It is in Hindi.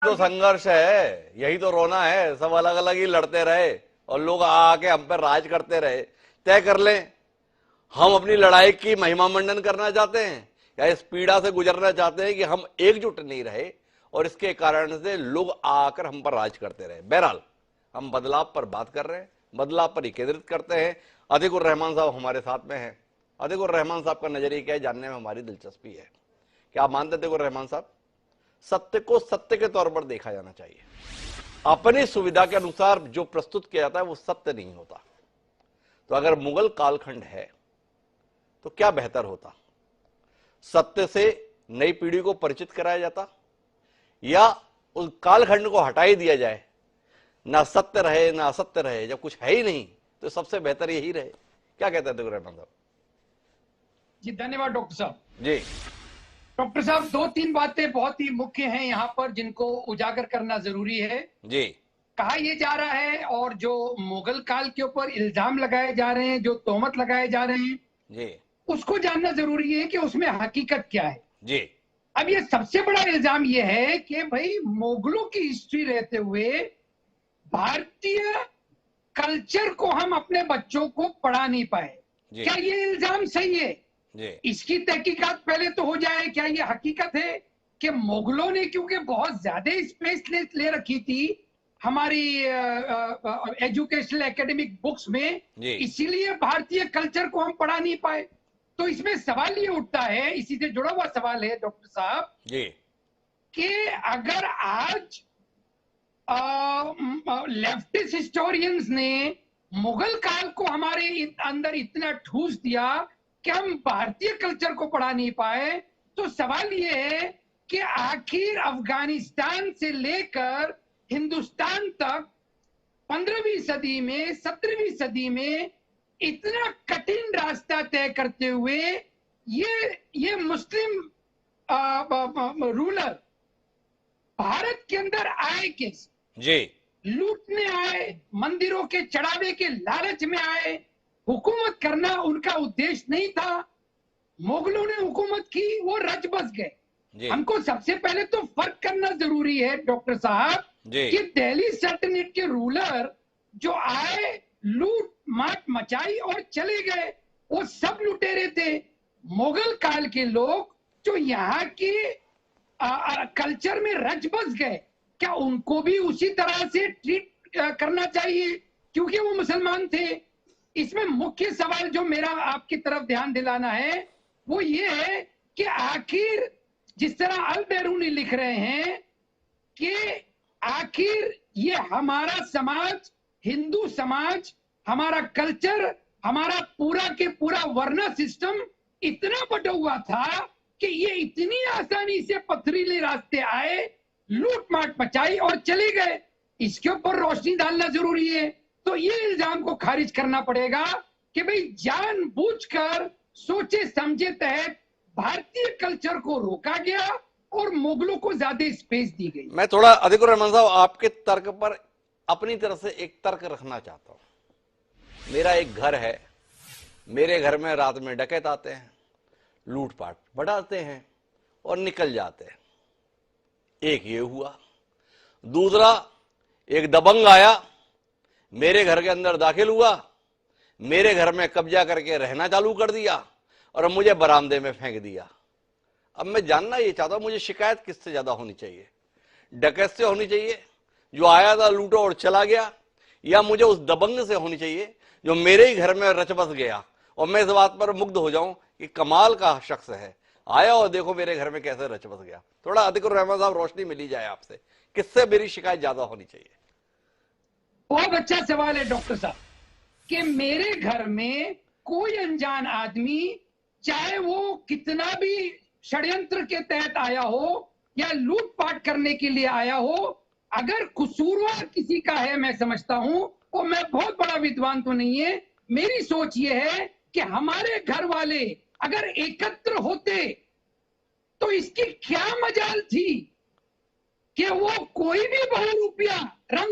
तो संघर्ष है, यही तो रोना है। सब अलग अलग ही लड़ते रहे और लोग आके हम पर राज करते रहे। तय कर लें, हम अपनी लड़ाई की महिमा मंडन करना चाहते हैं या इस पीड़ा से गुजरना चाहते हैं कि हम एकजुट नहीं रहे और इसके कारण से लोग आकर हम पर राज करते रहे। बहरहाल हम बदलाव पर बात कर रहे हैं, बदलाव पर ही केंद्रित करते हैं। अतिकुर रहमान साहब हमारे साथ में हैं। अतिकुर रहमान साहब का नजरिया क्या है, जानने में हमारी दिलचस्पी है। क्या आप मानते अतिकुर रहमान साहब, सत्य को सत्य के तौर पर देखा जाना चाहिए, अपनी सुविधा के अनुसार जो प्रस्तुत किया जाता है वो सत्य नहीं होता? तो अगर मुगल कालखंड है तो क्या बेहतर होता, सत्य से नई पीढ़ी को परिचित कराया जाता या उस कालखंड को हटा ही दिया जाए, ना सत्य रहे ना असत्य रहे, जब कुछ है ही नहीं तो सबसे बेहतर यही रहे? क्या कहते हैं रहमान साहब? जी धन्यवाद डॉक्टर साहब। जी डॉक्टर साहब, दो तीन बातें बहुत ही मुख्य हैं यहाँ पर जिनको उजागर करना जरूरी है। जी। कहा यह जा रहा है और जो मुगल काल के ऊपर इल्जाम लगाए जा रहे हैं, जो तोहमत लगाए जा रहे हैं, जी उसको जानना जरूरी है कि उसमें हकीकत क्या है। जी। अब ये सबसे बड़ा इल्जाम ये है कि भाई मुगलों की हिस्ट्री रहते हुए भारतीय कल्चर को हम अपने बच्चों को पढ़ा नहीं पाए। क्या ये इल्जाम सही है? इसकी तहकीकात पहले तो हो जाए। क्या ये हकीकत है कि मुगलों ने क्योंकि बहुत ज्यादा स्पेस ले रखी थी हमारी एजुकेशनल एकेडमिक बुक्स में, इसीलिए भारतीय कल्चर को हम पढ़ा नहीं पाए? तो इसमें सवाल ये उठता है, इसी से जुड़ा हुआ सवाल है डॉक्टर साहब कि अगर आज लेफ्टिस्ट हिस्टोरियंस ने मुगल काल को हमारे अंदर इतना ठूस दिया कि हम भारतीय कल्चर को पढ़ा नहीं पाए, तो सवाल ये है कि आखिर अफगानिस्तान से लेकर हिंदुस्तान तक 15वीं सदी में 17वीं सदी में इतना कठिन रास्ता तय करते हुए ये मुस्लिम रूलर भारत के अंदर आए कैसे? जी। लूटने आए, मंदिरों के चढ़ावे के लालच में आए, हुकूमत करना उनका उद्देश्य नहीं था। मुगलों ने हुकूमत की, वो रच बस गए। हमको सबसे पहले तो फर्क करना जरूरी है डॉक्टर साहब कि दिल्ली सल्तनत के रूलर जो आए, लूट माट मचाई और चले गए, वो सब लुटेरे थे। मुगल काल के लोग जो यहाँ के कल्चर में रच बस गए, क्या उनको भी उसी तरह से ट्रीट करना चाहिए क्योंकि वो मुसलमान थे? इसमें मुख्य सवाल जो मेरा आपकी तरफ ध्यान दिलाना है वो ये है कि आखिर जिस तरह अल बैरूनी लिख रहे हैं कि आखिर ये हमारा समाज, हिंदू समाज, हमारा कल्चर, हमारा पूरा के पूरा वर्ण सिस्टम इतना बटा हुआ था कि ये इतनी आसानी से पथरीले रास्ते आए, लूट माट मचाई और चले गए। इसके ऊपर रोशनी डालना जरूरी है। तो ये इल्जाम को खारिज करना पड़ेगा कि भाई जानबूझकर सोचे समझे तहत भारतीय कल्चर को रोका गया और मुगलों को ज्यादा स्पेस दी गई। मैं थोड़ा अतिकुर रहमान साहब आपके तर्क पर अपनी तरफ से एक तर्क रखना चाहता हूं। मेरा एक घर है, मेरे घर में रात में डकैत आते हैं, लूटपाट बढ़ाते हैं और निकल जाते हैं। एक ये हुआ। दूसरा, एक दबंग आया, मेरे घर के अंदर दाखिल हुआ, मेरे घर में कब्जा करके रहना चालू कर दिया और मुझे बरामदे में फेंक दिया। अब मैं जानना ये चाहता हूं, मुझे शिकायत किससे ज्यादा होनी चाहिए? डकैत से होनी चाहिए जो आया था, लूटो और चला गया, या मुझे उस दबंग से होनी चाहिए जो मेरे ही घर में रच बस गया और मैं इस बात पर मुग्ध हो जाऊं कि कमाल का शख्स है, आया और देखो मेरे घर में कैसे रच बस गया? थोड़ा अतिकुर रहमान साहब रोशनी मिली जाए आपसे, किससे मेरी शिकायत ज्यादा होनी चाहिए? बहुत अच्छा सवाल है डॉक्टर साहब कि मेरे घर में कोई अनजान आदमी, चाहे वो कितना भी षड्यंत्र के तहत आया हो या लूटपाट करने के लिए आया हो, अगर कसूरवार किसी का है, मैं समझता हूं, और मैं बहुत बड़ा विद्वान तो नहीं है, मेरी सोच ये है कि हमारे घर वाले अगर एकत्र होते तो इसकी क्या मजाल थी कि वो कोई भी बहुरूपिया रंग